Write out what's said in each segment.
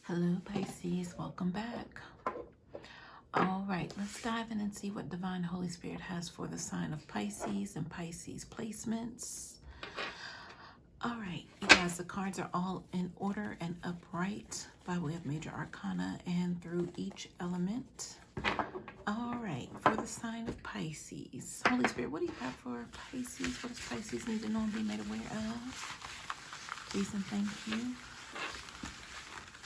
Hello Pisces, welcome back. All right, let's dive in and see what Divine Holy Spirit has for the sign of Pisces and Pisces placements. All right, you guys, the cards are all in order and upright by way of major arcana and through each element. All right, for the sign of Pisces. Holy Spirit, what do you have for Pisces? What does Pisces need to know and be made aware of? Please and thank you.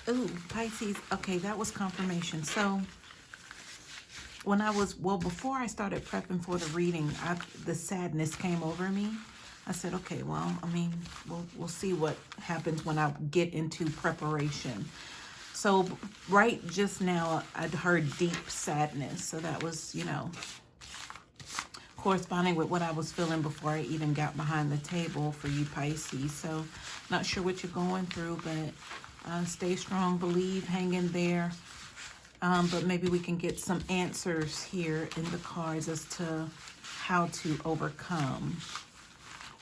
Ooh, Pisces. Okay, that was confirmation. So when I was, before I started prepping for the reading, the sadness came over me. I said, okay, well, I mean, we'll see what happens when I get into preparation. So right just now, I'd heard deep sadness. So that was, corresponding with what I was feeling before I even got behind the table for you Pisces. So not sure what you're going through, but stay strong, believe, hang in there. But maybe we can get some answers here in the cards as to how to overcome,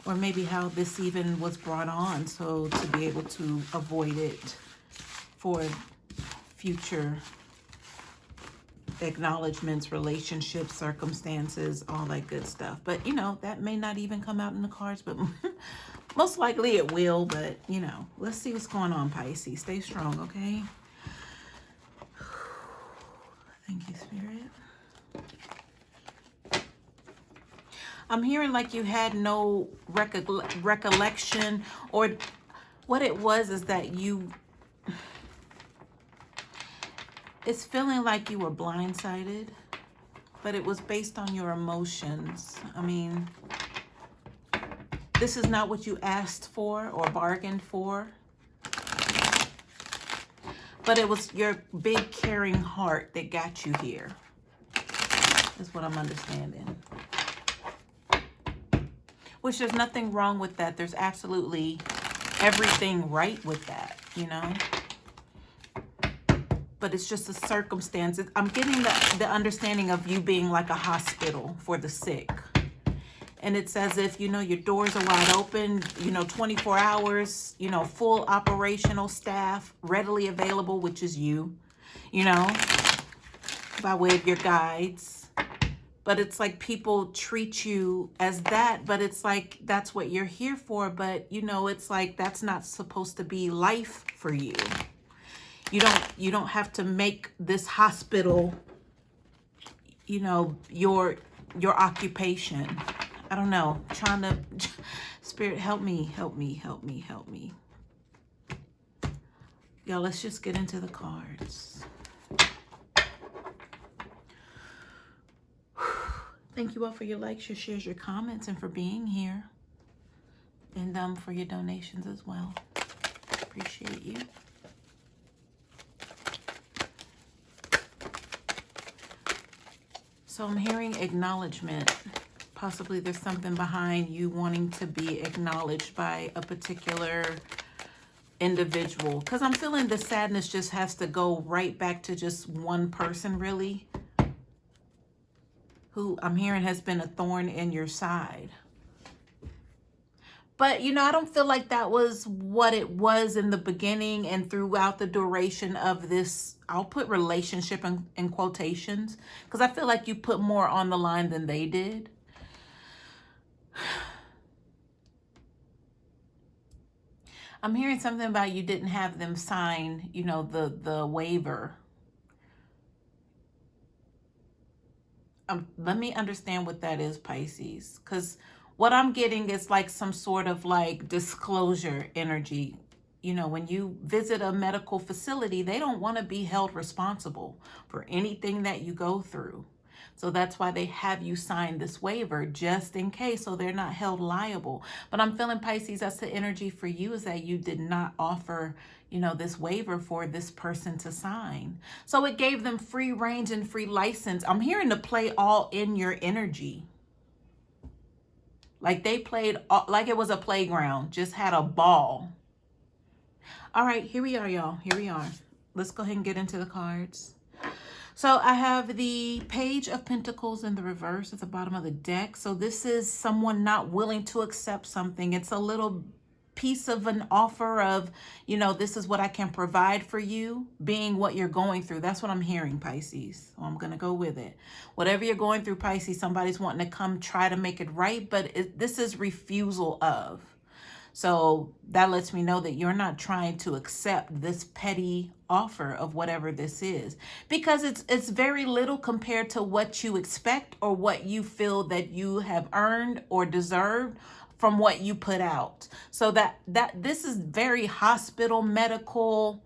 or maybe how this even was brought on, so to be able to avoid it for future acknowledgments, relationships, circumstances, all that good stuff. But that may not even come out in the cards, but most likely it will. But let's see what's going on, Pisces. Stay strong, okay? Thank you, Spirit. I'm hearing like you had no recollection, or what it was is that it's feeling like you were blindsided, but it was based on your emotions. I mean, this is not what you asked for or bargained for, but it was your big caring heart that got you here, is what I'm understanding. Which there's nothing wrong with that. There's absolutely everything right with that, But it's just the circumstances. I'm getting the understanding of you being like a hospital for the sick. And it's as if, your doors are wide open, 24 hours, full operational staff, readily available, which is you, by way of your guides. But it's like people treat you as that, but it's like that's what you're here for. But, it's like that's not supposed to be life for you. You don't have to make this hospital, your occupation. I don't know. Trying to, Spirit, help me, help me, help me, help me. Y'all, let's just get into the cards. Thank you all for your likes, your shares, your comments, and for being here. And for your donations as well. Appreciate you. So I'm hearing acknowledgement. Possibly there's something behind you wanting to be acknowledged by a particular individual. Because I'm feeling the sadness just has to go right back to just one person, really, who I'm hearing has been a thorn in your side. But, I don't feel like that was what it was in the beginning and throughout the duration of this. I'll put relationship in quotations, because I feel like you put more on the line than they did. I'm hearing something about you didn't have them sign, the waiver. Let me understand what that is, Pisces, because what I'm getting is like some sort of like disclosure energy. When you visit a medical facility, they don't want to be held responsible for anything that you go through. So that's why they have you sign this waiver, just in case, so they're not held liable. But I'm feeling, Pisces, that's the energy for you, is that you did not offer, this waiver for this person to sign. So it gave them free range and free license. I'm hearing to play all in your energy. Like they played, like it was a playground, just had a ball. All right, here we are, y'all. Here we are. Let's go ahead and get into the cards. So I have the Page of Pentacles in the reverse at the bottom of the deck. So this is someone not willing to accept something. It's a little piece of an offer of, this is what I can provide for you, being what you're going through. That's what I'm hearing, Pisces. So I'm going to go with it. Whatever you're going through, Pisces, somebody's wanting to come try to make it right, but this is refusal of. So that lets me know that you're not trying to accept this petty offer of whatever this is, because it's very little compared to what you expect or what you feel that you have earned or deserved from what you put out. So that this is very hospital, medical,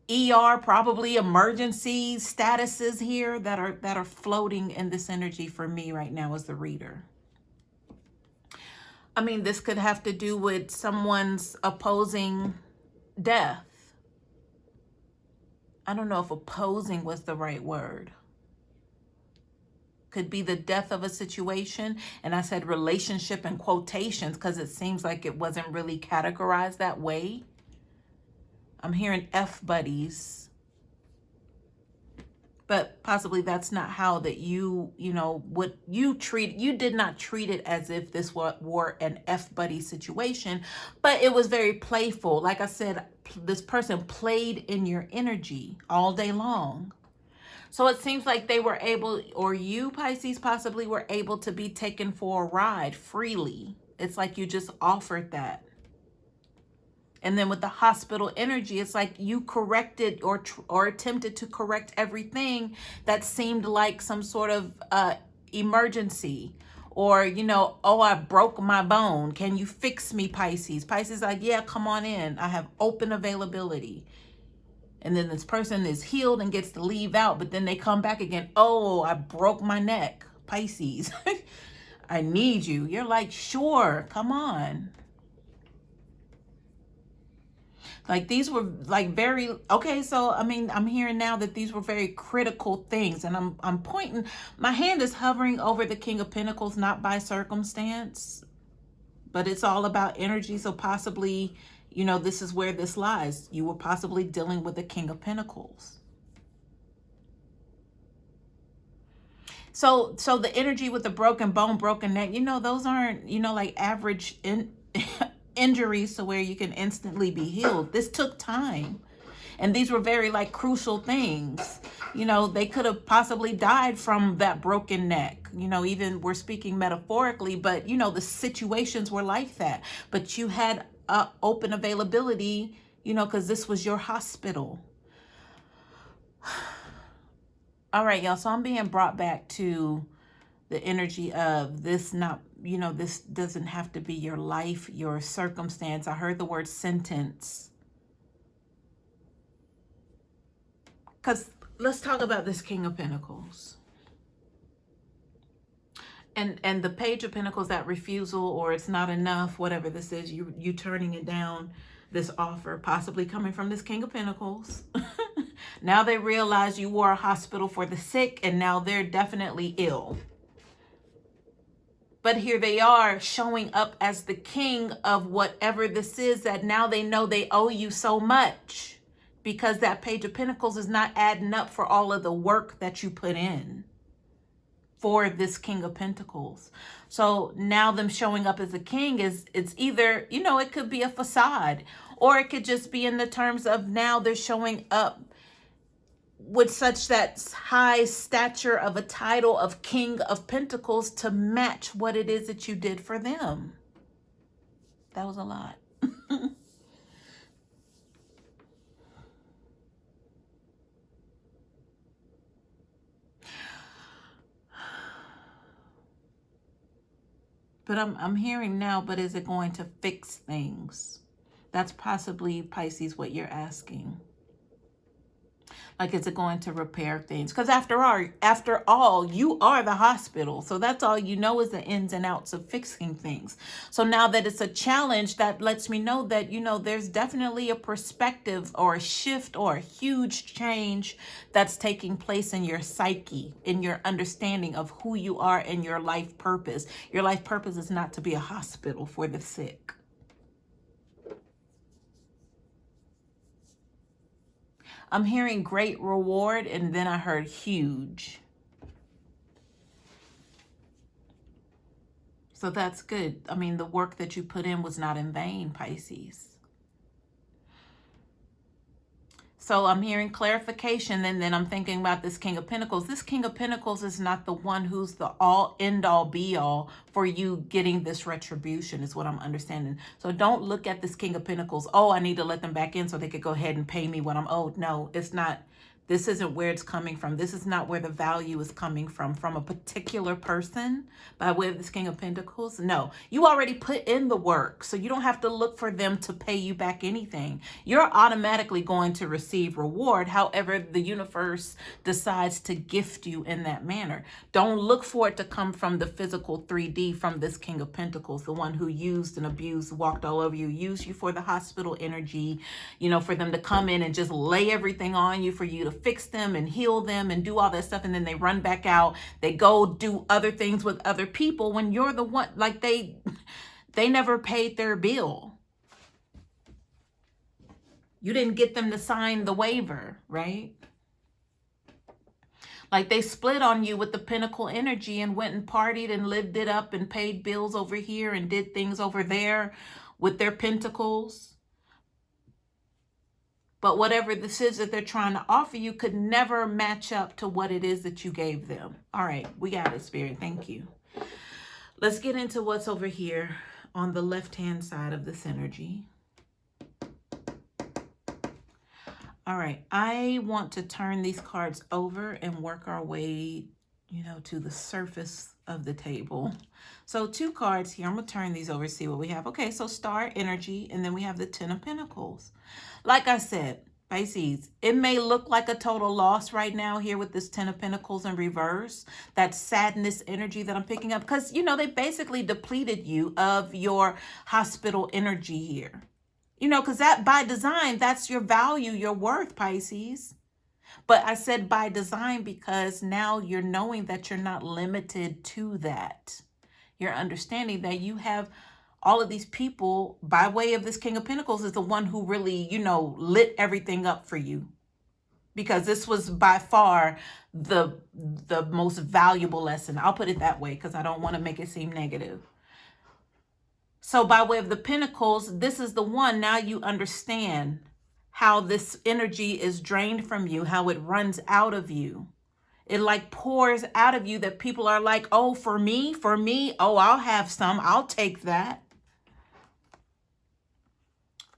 ER, probably emergency statuses here that are floating in this energy for me right now as the reader. I mean, this could have to do with someone's opposing death. I don't know if opposing was the right word. Could be the death of a situation. And I said relationship in quotations because it seems like it wasn't really categorized that way. I'm hearing F buddies. But possibly that's not how that you did not treat it as if this were an F buddy situation, but it was very playful. Like I said, this person played in your energy all day long. So it seems like they were able, or you, Pisces, possibly were able to be taken for a ride freely. It's like you just offered that. And then with the hospital energy, it's like you corrected or attempted to correct everything that seemed like some sort of emergency. Or, oh, I broke my bone. Can you fix me, Pisces? Pisces like, yeah, come on in. I have open availability. And then this person is healed and gets to leave out. But then they come back again. Oh, I broke my neck, Pisces. I need you. You're like, sure, come on. Like these were like very, okay, so I mean, I'm hearing now that these were very critical things, and I'm pointing, my hand is hovering over the King of Pentacles, not by circumstance, but it's all about energy. So possibly, this is where this lies. You were possibly dealing with the King of Pentacles. So the energy with the broken bone, broken neck, those aren't, like average injuries to where you can instantly be healed. This took time. And these were very like crucial things. They could have possibly died from that broken neck. Even we're speaking metaphorically, but the situations were like that. But you had open availability, because this was your hospital. All right, y'all. So I'm being brought back to the energy of this not, this doesn't have to be your life, your circumstance. I heard the word sentence. Because let's talk about this King of Pentacles. And the Page of Pentacles, that refusal, or it's not enough, whatever this is, you turning it down, this offer, possibly coming from this King of Pentacles. Now they realize you were a hospital for the sick, and now they're definitely ill. But here they are showing up as the king of whatever this is, that now they know they owe you so much, because that Page of Pentacles is not adding up for all of the work that you put in for this King of Pentacles. So now them showing up as a king it's either, it could be a facade, or it could just be in the terms of now they're showing up with such that high stature of a title of King of Pentacles to match what it is that you did for them. That was a lot. But I'm hearing now, but is it going to fix things? That's possibly, Pisces, what you're asking. Like, is it going to repair things? Because after all, you are the hospital. So that's all you know, is the ins and outs of fixing things. So now that it's a challenge, that lets me know that, there's definitely a perspective or a shift or a huge change that's taking place in your psyche, in your understanding of who you are and your life purpose. Your life purpose is not to be a hospital for the sick. I'm hearing great reward, and then I heard huge. So that's good. I mean, the work that you put in was not in vain, Pisces. So I'm hearing clarification, and then I'm thinking about this King of Pentacles. This King of Pentacles is not the one who's the all end all be all for you getting this retribution, is what I'm understanding. So don't look at this King of Pentacles, oh, I need to let them back in so they could go ahead and pay me what I'm owed. No, it's not. This isn't where it's coming from. This is not where the value is coming from a particular person by way of this King of Pentacles. No, you already put in the work, so you don't have to look for them to pay you back anything. You're automatically going to receive reward. However, the universe decides to gift you in that manner. Don't look for it to come from the physical 3D from this King of Pentacles, the one who used and abused, walked all over you, used you for the hospital energy, you know, for them to come in and just lay everything on you, for you to fix them and heal them and do all that stuff, and then they run back out. They go do other things with other people when you're the one, like they never paid their bill. You didn't get them to sign the waiver, right? Like they split on you with the Pentacle energy and went and partied and lived it up and paid bills over here and did things over there with their pentacles. But whatever this is that they're trying to offer you could never match up to what it is that you gave them. All right, we got it, Spirit. Thank you. Let's get into what's over here on the left-hand side of this energy. All right, I want to turn these cards over and work our way, you know, to the surface of the table. So 2 cards here. I'm going to turn these over, see what we have. Okay, so Star energy, and then we have the 10 of Pentacles. Like I said, Pisces, it may look like a total loss right now here with this 10 of Pentacles in reverse, that sadness energy that I'm picking up, because, you know, they basically depleted you of your hospital energy here. You know, because that by design, that's your value, your worth, Pisces. But I said by design because now you're knowing that you're not limited to that. You're understanding that you have all of these people by way of this King of Pentacles is the one who really, you know, lit everything up for you. Because this was by far the most valuable lesson. I'll put it that way because I don't want to make it seem negative. So by way of the Pentacles, this is the one. Now you understand how this energy is drained from you, how it runs out of you. It like pours out of you that people are like, oh, for me, oh, I'll have some, I'll take that.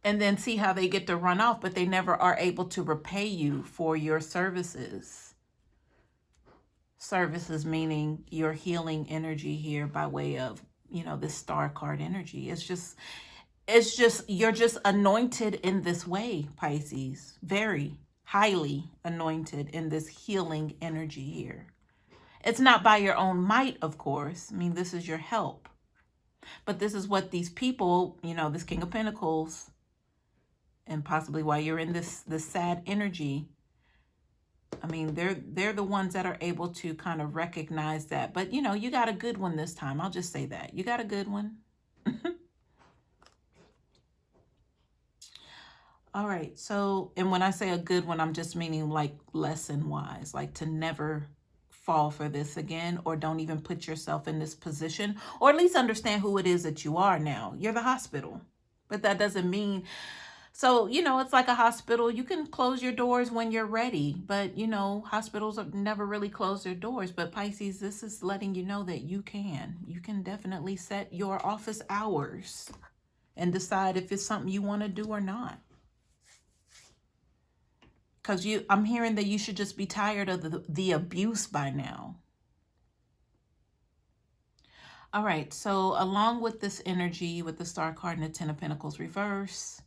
And then see how they get to run off, but they never are able to repay you for your services. Services meaning your healing energy here by way of, you know, this star card energy. It's just, you're just anointed in this way, Pisces. Very highly anointed in this healing energy here. It's not by your own might, of course. I mean, this is your help. But this is what these people, you know, this King of Pentacles, and possibly why you're in this sad energy. I mean, they're the ones that are able to kind of recognize that. But, you know, you got a good one this time. I'll just say that. You got a good one. All right. So, and when I say a good one, I'm just meaning like lesson-wise, like to never fall for this again, or don't even put yourself in this position, or at least understand who it is that you are now. You're the hospital. But that doesn't mean... So, you know, it's like a hospital. You can close your doors when you're ready. But, you know, hospitals have never really closed their doors. But Pisces, this is letting you know that you can. You can definitely set your office hours and decide if it's something you want to do or not. Because I'm hearing that you should just be tired of the abuse by now. All right. So along with this energy, with the Star card and the 10 of Pentacles reverse...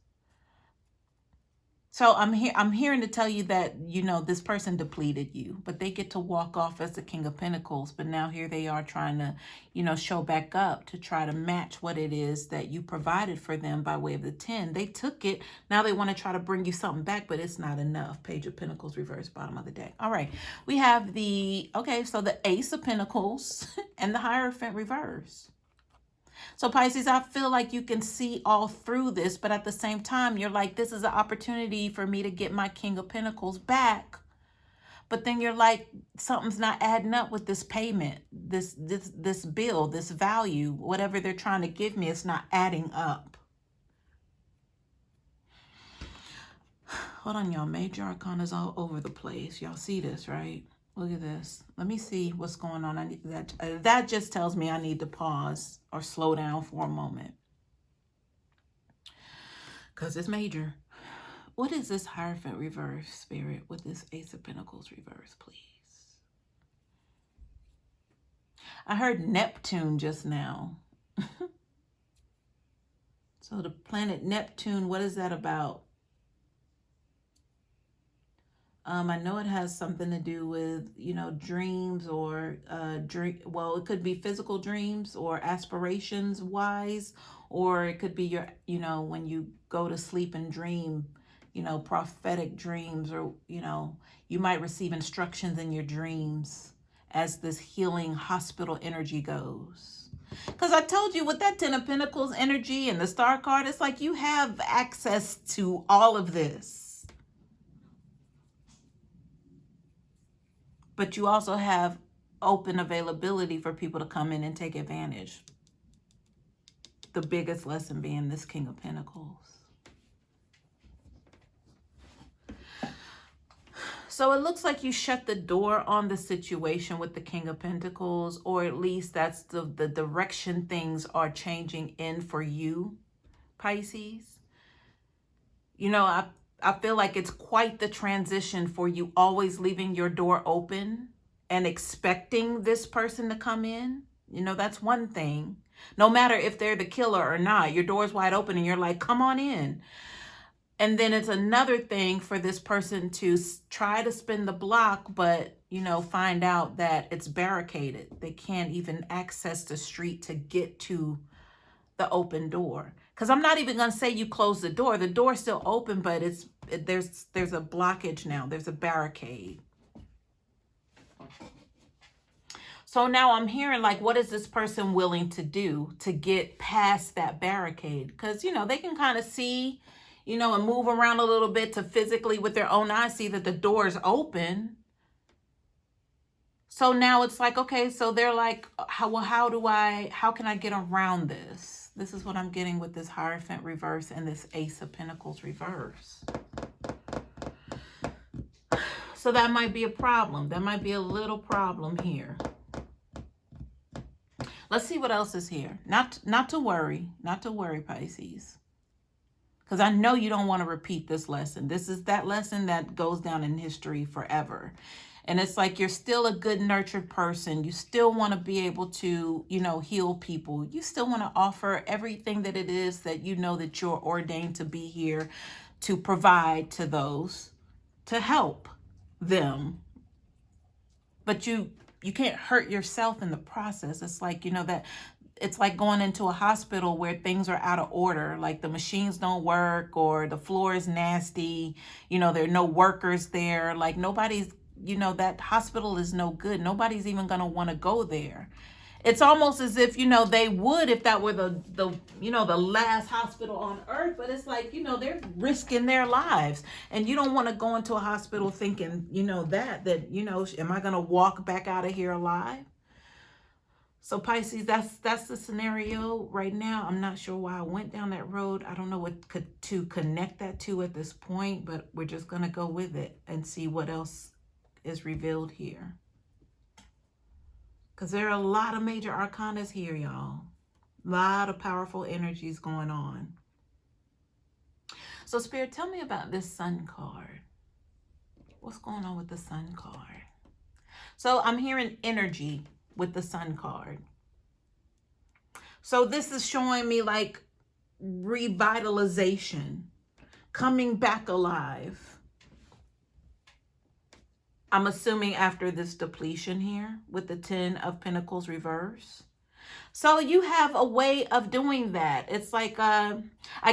So I'm hearing to tell you that, you know, this person depleted you, but they get to walk off as the King of Pentacles. But now here they are trying to, you know, show back up to try to match what it is that you provided for them by way of the 10. They took it. Now they want to try to bring you something back, but it's not enough. Page of Pentacles reverse, bottom of the deck. All right. We have the, okay, so the Ace of Pentacles and the Hierophant reverse. So Pisces, I feel like you can see all through this, but at the same time, you're like, this is an opportunity for me to get my King of Pentacles back. But then you're like, something's not adding up with this payment, this bill, this value, whatever they're trying to give me, it's not adding up. Hold on, y'all. Major arcanas all over the place. Y'all see this, right? Look at this. Let me see what's going on. I need that. That just tells me I need to pause or slow down for a moment, because it's major. What is this Hierophant reverse, Spirit, with this Ace of Pentacles reverse, please? I heard Neptune just now. So the planet Neptune, what is that about? I know it has something to do with, you know, dreams or well, it could be physical dreams or aspirations wise, or it could be your, you know, when you go to sleep and dream, you know, prophetic dreams, or, you know, you might receive instructions in your dreams as this healing hospital energy goes. Because I told you with that Ten of Pentacles energy and the Star card, it's like you have access to all of this. But you also have open availability for people to come in and take advantage. The biggest lesson being this King of Pentacles. So it looks like you shut the door on the situation with the King of Pentacles, or at least that's the direction things are changing in for you, Pisces. You know, I feel like it's quite the transition for you, always leaving your door open and expecting this person to come in. You know, that's one thing. No matter if they're the killer or not, your door's wide open and you're like, come on in. And then it's another thing for this person to try to spin the block, but, you know, find out that it's barricaded. They can't even access the street to get to the open door. Because I'm not even going to say you close the door. The door's still open, but there's a blockage now. There's a barricade. So now I'm hearing, like, what is this person willing to do to get past that barricade? Because, you know, they can kind of see, you know, and move around a little bit to physically with their own eyes see that the door is open. So now it's like, okay, so they're like, how can I get around this? This is what I'm getting with this Hierophant reverse and this Ace of Pentacles reverse. So that might be a problem. That might be a little problem here. Let's see what else is here. Not to worry, Pisces. Because I know you don't want to repeat this lesson. This is that lesson that goes down in history forever. And it's like you're still a good, nurtured person. You still want to be able to, you know, heal people. You still want to offer everything that it is that you know that you're ordained to be here to provide to those, to help them. But you can't hurt yourself in the process. It's like, you know, that it's like going into a hospital where things are out of order, like the machines don't work or the floor is nasty, you know, there are no workers there, like nobody's, you know, that hospital is no good. Nobody's even going to want to go there. It's almost as if, you know, they would if that were the you know, the last hospital on earth. But it's like, you know, they're risking their lives. And you don't want to go into a hospital thinking, you know, that, you know, am I going to walk back out of here alive? So Pisces, that's the scenario right now. I'm not sure why I went down that road. I don't know what to connect that to at this point, but we're just going to go with it and see what else is revealed here. Because there are a lot of major arcanas here, y'all. A lot of powerful energies going on. So Spirit, tell me about this Sun card. What's going on with the Sun card? So I'm hearing energy with the Sun card. So this is showing me like revitalization, coming back alive. I'm assuming after this depletion here with the Ten of Pentacles reverse. So you have a way of doing that. It's like, I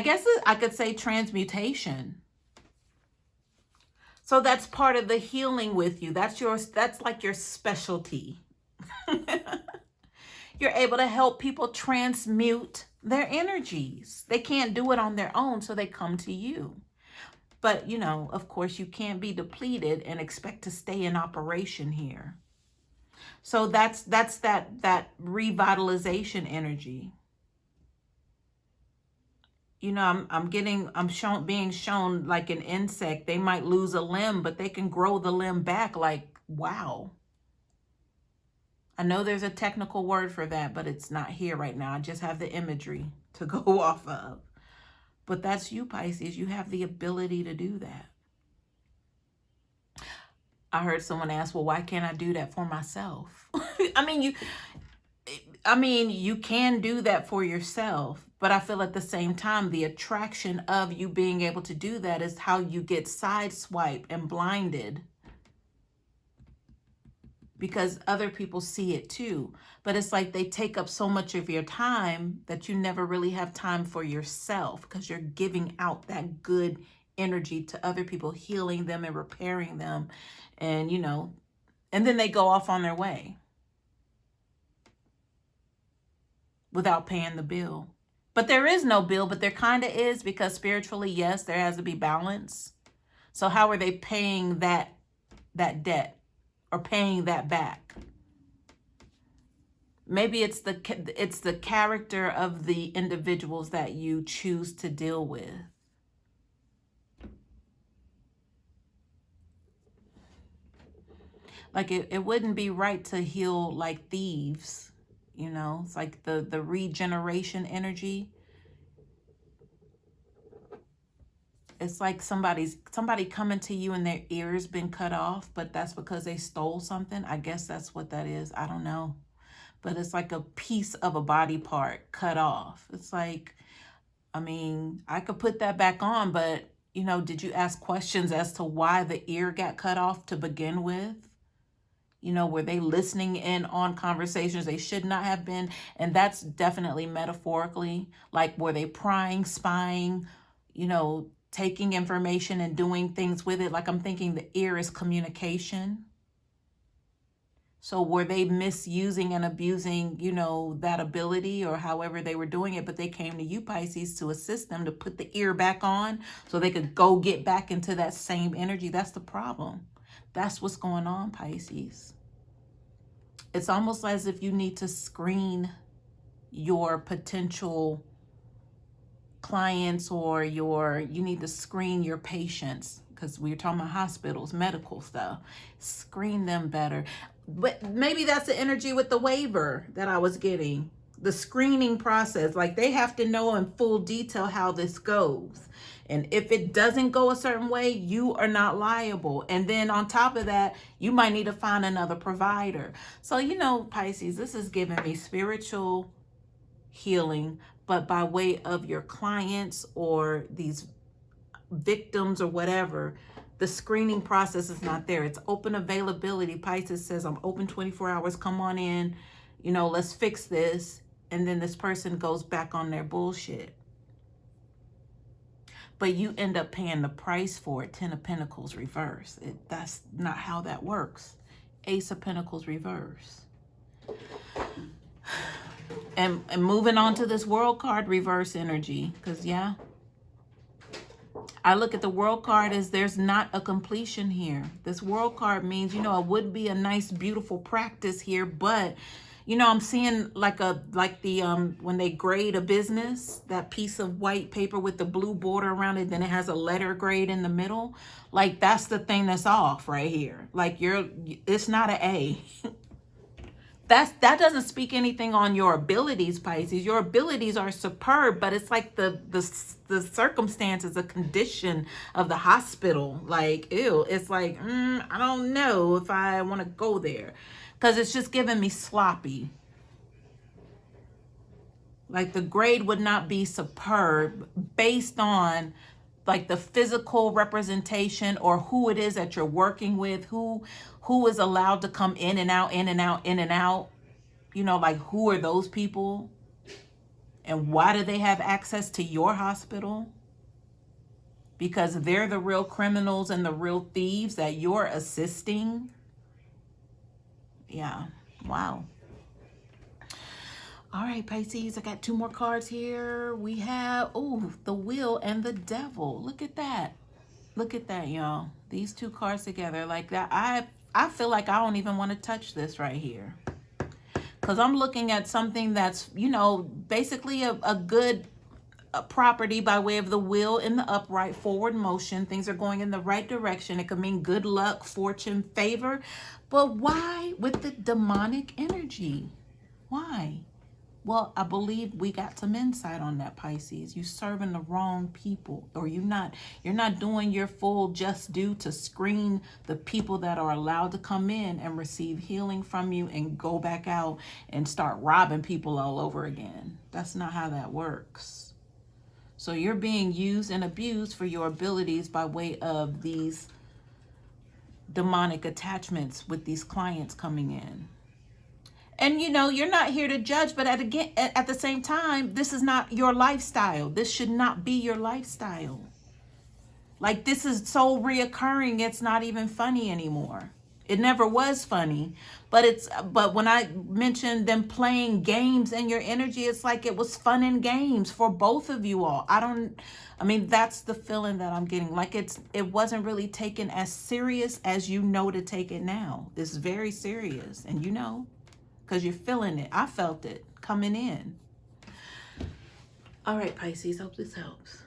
guess I could say transmutation. So that's part of the healing with you. That's like your specialty. You're able to help people transmute their energies. They can't do it on their own, so they come to you. But, you know, of course, you can't be depleted and expect to stay in operation here. So that's that revitalization energy. You know, I'm being shown like an insect. They might lose a limb, but they can grow the limb back. Like, wow. I know there's a technical word for that, but it's not here right now. I just have the imagery to go off of. But that's you, Pisces. You have the ability to do that. I heard someone ask, well, why can't I do that for myself? I mean, you can do that for yourself, but I feel at the same time, the attraction of you being able to do that is how you get sideswiped and blinded, because other people see it too. But it's like they take up so much of your time that you never really have time for yourself, because you're giving out that good energy to other people, healing them and repairing them. And, you know, and then they go off on their way without paying the bill. But there is no bill, but there kind of is, because spiritually, yes, there has to be balance. So how are they paying that debt or paying that back? Maybe it's the character of the individuals that you choose to deal with. Like it wouldn't be right to heal like thieves, you know? It's like the regeneration energy. It's like somebody coming to you and their ears been cut off, but that's because they stole something. I guess that's what that is. I don't know. But it's like a piece of a body part cut off. It's like, I mean, I could put that back on, but, you know, did you ask questions as to why the ear got cut off to begin with? You know, were they listening in on conversations they should not have been? And that's definitely metaphorically. Like, were they prying, spying, you know, taking information and doing things with it? Like, I'm thinking the ear is communication. So were they misusing and abusing, you know, that ability, or however they were doing it, but they came to you, Pisces, to assist them to put the ear back on so they could go get back into that same energy? That's the problem. That's what's going on, Pisces. It's almost as if you need to screen your potential clients, or you need to screen your patients, because we're talking about hospitals, medical stuff. Screen them better. But maybe that's the energy with the waiver that I was getting. The screening process, like they have to know in full detail how this goes. And if it doesn't go a certain way, you are not liable. And then on top of that, you might need to find another provider. So, you know, Pisces, this is giving me spiritual healing, but by way of your clients or these victims or whatever. The screening process is not there. It's open availability. Pisces says, I'm open 24 hours. Come on in. You know, let's fix this. And then this person goes back on their bullshit. But you end up paying the price for it. 10 of Pentacles reverse. That's not how that works. Ace of Pentacles reverse. And moving on to this World card reverse energy. Because, yeah, I look at the World card as there's not a completion here. This World card means, you know, it would be a nice, beautiful practice here, but, you know, I'm seeing like when they grade a business, that piece of white paper with the blue border around it, then it has a letter grade in the middle. Like, that's the thing that's off right here. Like, it's not an A. That doesn't speak anything on your abilities, Pisces. Your abilities are superb, but it's like the circumstances, the condition of the hospital. Like, ew, it's like, I don't know if I want to go there, because it's just giving me sloppy. Like, the grade would not be superb based on like the physical representation, or who it is that you're working with, who is allowed to come in and out, in and out, in and out. You know, like, who are those people? And why do they have access to your hospital? Because they're the real criminals and the real thieves that you're assisting. Yeah. Wow. All right, Pisces, I got 2 more cards here. We have, the Wheel and the Devil. Look at that. Look at that, y'all. These two cards together like that. I feel like I don't even want to touch this right here. Because I'm looking at something that's, you know, basically a good property by way of the wheel in the upright, forward motion. Things are going in the right direction. It could mean good luck, fortune, favor. But why with the demonic energy? Why? Well, I believe we got some insight on that, Pisces. You serving the wrong people, or you're not doing your full just due to screen the people that are allowed to come in and receive healing from you and go back out and start robbing people all over again. That's not how that works. So you're being used and abused for your abilities by way of these demonic attachments with these clients coming in. And you know, you're not here to judge, but at the same time, this is not your lifestyle. This should not be your lifestyle. Like, this is so reoccurring, it's not even funny anymore. It never was funny, but when I mentioned them playing games in your energy, it's like it was fun and games for both of you all. I mean, that's the feeling that I'm getting. Like it wasn't really taken as serious as you know to take it now. It's very serious, and you know, because you're feeling it. I felt it coming in. All right, Pisces, hope this helps.